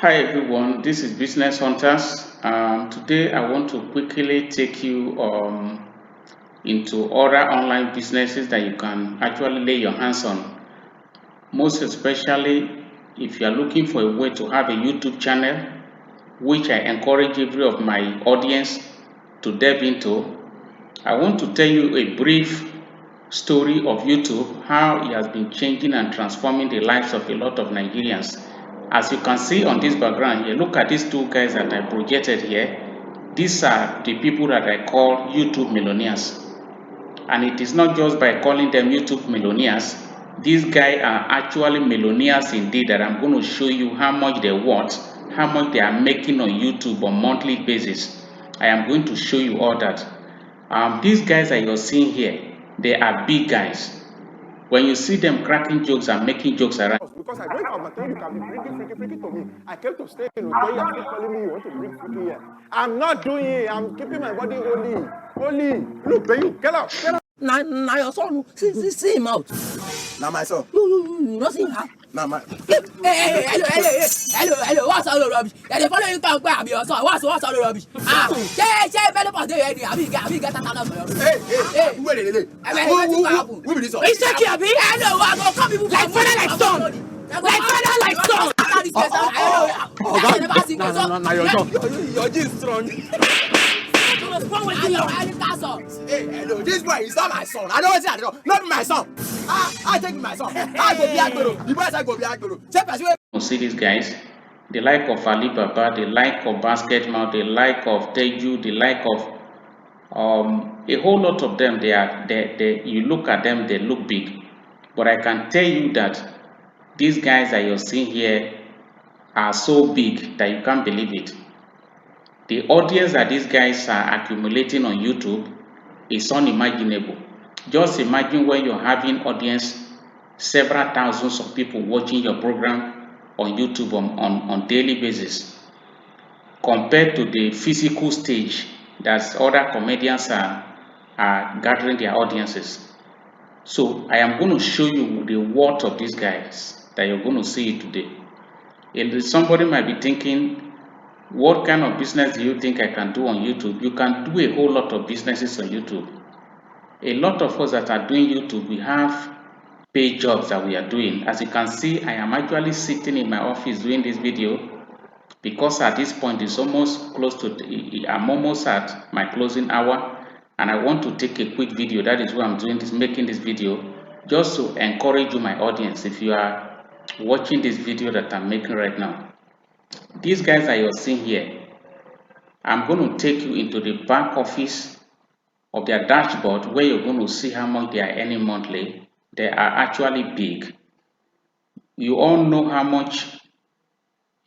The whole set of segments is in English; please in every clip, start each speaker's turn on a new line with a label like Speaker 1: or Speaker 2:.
Speaker 1: Hi everyone, this is Business Hunters. Today I want to quickly take you into other online businesses that you can actually lay your hands on. Most especially if you are looking for a way to have a YouTube channel, which I encourage every of my audience to delve into. I want to tell you a brief story of YouTube, how it has been changing and transforming the lives of a lot of Nigerians. As you can see on this background here, look at these two guys that I projected here. These are the people that I call YouTube millionaires. And it is not just by calling them YouTube millionaires. These guys are actually millionaires indeed, that I'm going to show you how much they're worth, how much they are making on YouTube on monthly basis. I am going to show you all that. These guys that you're seeing here, they are big guys. When you see them cracking jokes and making jokes around.
Speaker 2: Because I don't overtime, you can be freaky to me. I came to stay in hotel, you're still calling me, you want to bring freaky here. I'm not doing it, I'm keeping my body holy. Holy. Look, baby, get out, get out.
Speaker 3: Now your son, see him out.
Speaker 2: Now my son.
Speaker 3: You not see him out.
Speaker 2: Now my.
Speaker 3: Hey, hello, what's all the rubbish? Yeah, they follow you back where I'm your son. What's all the rubbish? Say, better for the idea. I mean, get that out of
Speaker 2: Hey, wait. Who be this?
Speaker 3: It's Jackie, Abi. Hello, I go come people like father, like son. Like father, like son.
Speaker 2: Now your son. Your G is strong. Hey, hello, this boy is not my son. I don't say I don't. Not my son. I take my son. I go be Agbero. The boys I go be Agbero.
Speaker 1: You see these guys, the like of Alibaba, the like of Basketmouth, the like of Teju, the like of a whole lot of them. You look at them, they look big. But I can tell you that these guys that you're seeing here are so big that you can't believe it. The audience that these guys are accumulating on YouTube is unimaginable. Just imagine when you're having audience, several thousands of people watching your program on YouTube on daily basis, compared to the physical stage that other comedians are gathering their audiences. So I am going to show you the worth of these guys that you're going to see today. And somebody might be thinking, what kind of business do you think I can do on YouTube? You can do a whole lot of businesses on YouTube. A lot of us that are doing YouTube, we have paid jobs that we are doing. As you can see, I am actually sitting in my office doing this video because at this point it's almost close to, I'm almost at my closing hour, and I want to take a quick video. That is why I'm doing this, making this video, just to encourage you, my audience, if you are watching this video that I'm making right now. These guys that you're seeing here, I'm going to take you into the back office of their dashboard, where you're going to see how much they are earning monthly. They are actually big. You all know how much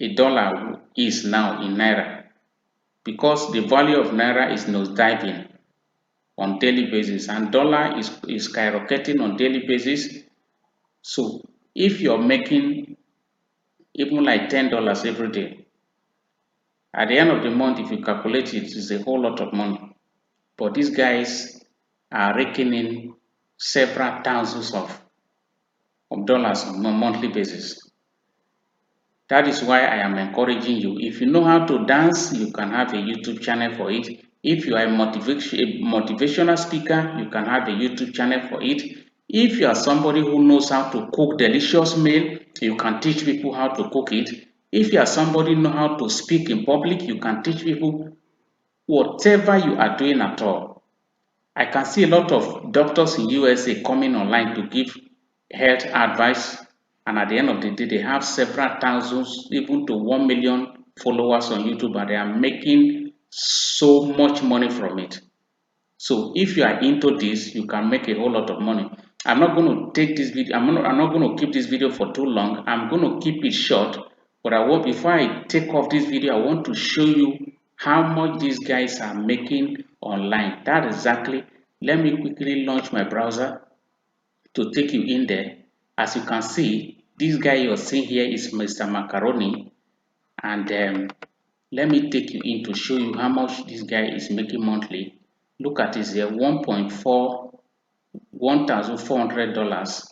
Speaker 1: a dollar is now in Naira, because the value of Naira is nosediving on daily basis, and dollar is skyrocketing on daily basis. So if you're making even like $10 every day, at the end of the month, if you calculate it, it's a whole lot of money. But these guys are raking in several thousands of dollars on a monthly basis. That is why I am encouraging you. If you know how to dance, you can have a YouTube channel for it. If you are a motivational speaker, you can have a YouTube channel for it. If you are somebody who knows how to cook delicious meal, you can teach people how to cook it. If you are somebody who knows how to speak in public, you can teach people. Whatever you are doing at all. I can see a lot of doctors in USA coming online to give health advice, and at the end of the day, they have several thousands, even to 1 million followers on YouTube, and they are making so much money from it. So if you are into this, you can make a whole lot of money. I'm not going to take this video, I'm not going to keep this video for too long. I'm going to keep it short, but before I take off this video, I want to show you how much these guys are making online. That exactly. Let me quickly launch my browser to take you in there. As you can see, this guy you're seeing here is Mr Macaroni, and let me take you in to show you how much this guy is making monthly. Look at this here, $1,400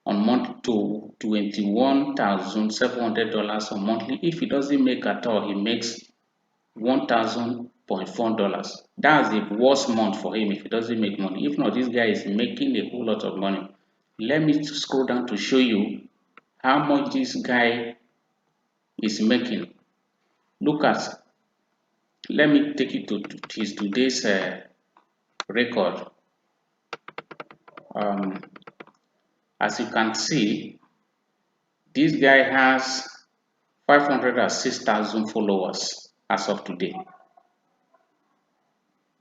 Speaker 1: on month to $21,700 on monthly. If he doesn't make at all, he makes $1,000.4. That's the worst month for him if he doesn't make money. If not, this guy is making a whole lot of money. Let me scroll down to show you how much this guy is making. Look at, let me take you to his today's record. As you can see, this guy has 506,000 followers as of today.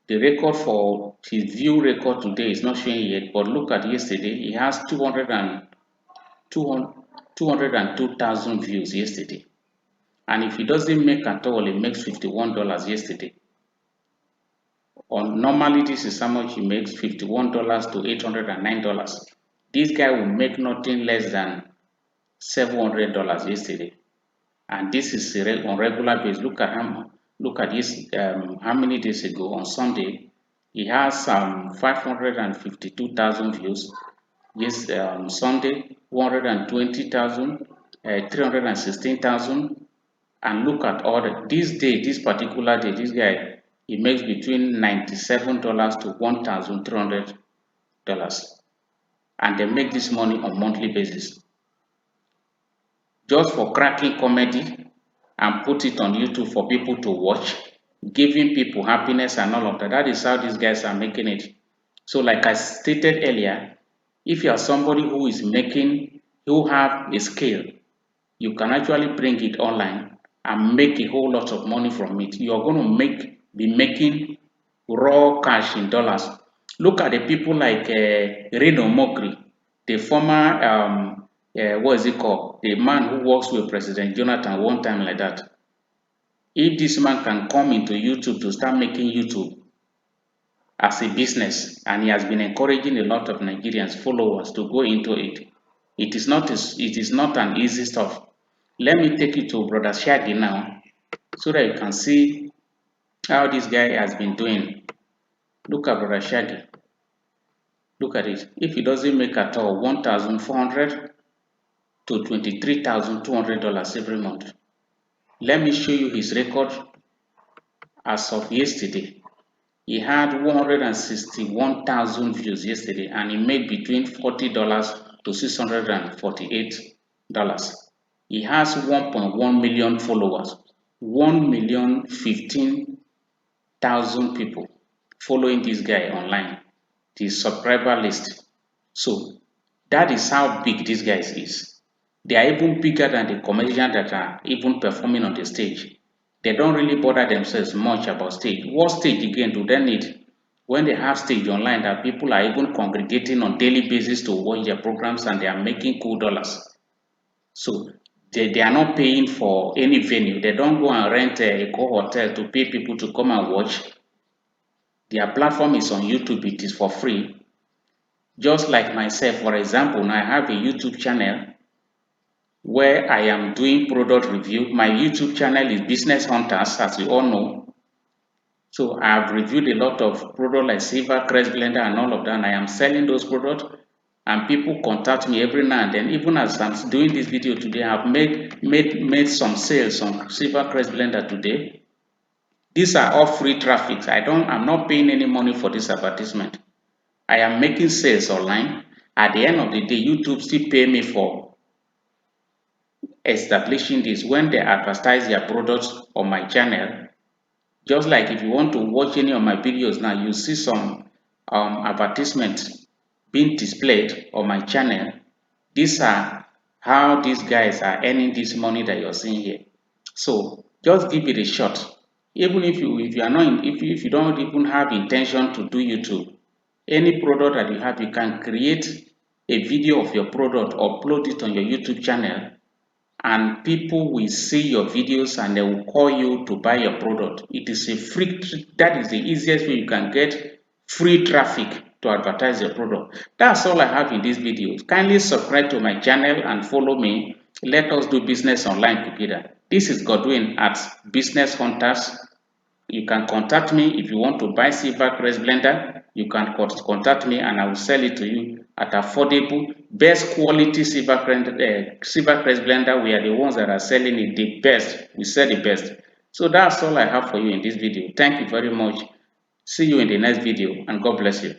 Speaker 1: The record for his view record today is not showing yet, but look at yesterday. He has 202,000 views yesterday. And if he doesn't make at all, he makes $51 yesterday. Normally, this is how much he makes, $51 to $809. This guy will make nothing less than $700 yesterday. And this is on regular basis. Look at him. Look at this. How many days ago on Sunday, he has 552,000 views. Yes, Sunday 120,000, 316,000, and look at all this particular day. This guy, he makes between $97 to $1,300, and they make this money on monthly basis. Just for cracking comedy and put it on YouTube for people to watch, giving people happiness and all of that. That is how these guys are making it. So like I stated earlier, if you are somebody who is who have a skill, you can actually bring it online and make a whole lot of money from it. You are going to be making raw cash in dollars. Look at the people like Reno Mokri, the former what is it called? The man who works with President Jonathan one time like that. If this man can come into YouTube to start making YouTube as a business, and he has been encouraging a lot of Nigerians followers to go into it, it is not an easy stuff. Let me take you to Brother Shagi now, so that you can see how this guy has been doing. Look at Brother Shagi. Look at it. If he doesn't make at all, $1,400 to $23,200 every month. Let me show you his record as of yesterday. He had 161,000 views yesterday, and he made between $40 to $648. He has 1.1 million followers, 1,015,000 people following this guy online, the subscriber list. So that is how big this guy is. They are even bigger than the comedians that are even performing on the stage. They don't really bother themselves much about stage. What stage again do they need when they have stage online that people are even congregating on daily basis to watch their programs, and they are making cool dollars? So they are not paying for any venue. They don't go and rent a hotel to pay people to come and watch. Their platform is on YouTube. It is for free. Just like myself, for example, now I have a YouTube channel where I am doing product review. My YouTube channel is Business Hunters, as you all know. So I have reviewed a lot of products like Silver Crest Blender and all of that, and I am selling those products, and people contact me every now and then. Even as I'm doing this video today, I've made some sales on Silver Crest Blender today. These are all free traffic. I'm not paying any money for this advertisement. I am making sales online. At the end of the day, YouTube still pay me for establishing this when they advertise their products on my channel. Just like if you want to watch any of my videos now, you see some advertisements being displayed on my channel. These are how these guys are earning this money that you're seeing here. So just give it a shot. Even if you don't even have intention to do YouTube, any product that you have, you can create a video of your product, upload it on your YouTube channel, and people will see your videos and they will call you to buy your product. It is a free, that is the easiest way you can get free traffic to advertise your product. That's all I have in this video. Kindly subscribe to my channel and follow me. Let us do business online together. This is Godwin at Business Hunters. You can contact me if you want to buy silver crest blender. You can contact me and I will sell it to you at affordable, best quality silver crest blender. We are the ones that are selling it the best. We sell the best. So that's all I have for you in this video. Thank you very much. See you in the next video and God bless you.